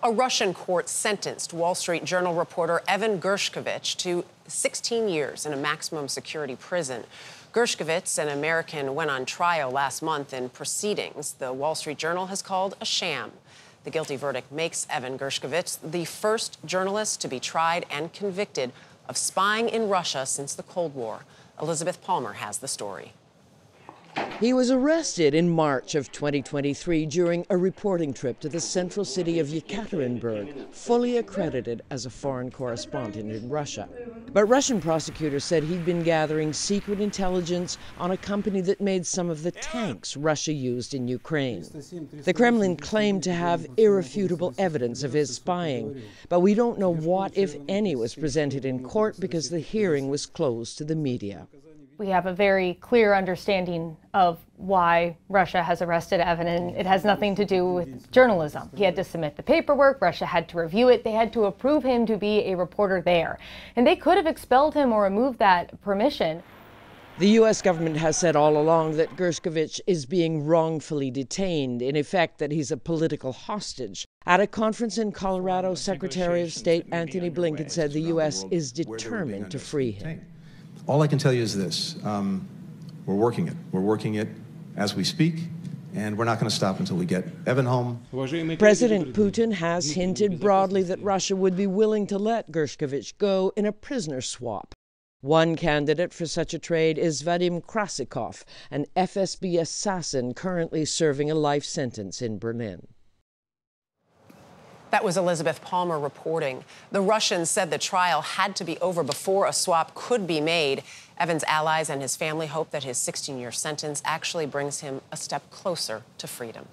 A Russian court sentenced Wall Street Journal reporter Evan Gershkovich to 16 years in a maximum security prison. Gershkovich, an American, went on trial last month in proceedings the Wall Street Journal has called a sham. The guilty verdict makes Evan Gershkovich the first journalist to be tried and convicted of spying in Russia since the Cold War. Elizabeth Palmer has the story. He was arrested in March of 2023 during a reporting trip to the central city of Yekaterinburg, fully accredited as a foreign correspondent in Russia. But Russian prosecutors said he'd been gathering secret intelligence on a company that made some of the tanks Russia used in Ukraine. The Kremlin claimed to have irrefutable evidence of his spying, but we don't know what, if any, was presented in court because the hearing was closed to the media. We have a very clear understanding of why Russia has arrested Evan, and it has nothing to do with journalism. He had to submit the paperwork, Russia had to review it, they had to approve him to be a reporter there. And they could have expelled him or removed that permission. The U.S. government has said all along that Gershkovich is being wrongfully detained, in effect that he's a political hostage. At a conference in Colorado, Secretary of State Antony Blinken said the U.S. is determined to free him. All I can tell you is this, we're working it. We're working it as we speak, and we're not going to stop until we get Evan home. President Putin has hinted broadly that Russia would be willing to let Gershkovich go in a prisoner swap. One candidate for such a trade is Vadim Krasikov, an FSB assassin currently serving a life sentence in Berlin. That was Elizabeth Palmer reporting. The Russians said the trial had to be over before a swap could be made. Evan's allies and his family hope that his 16-year sentence actually brings him a step closer to freedom.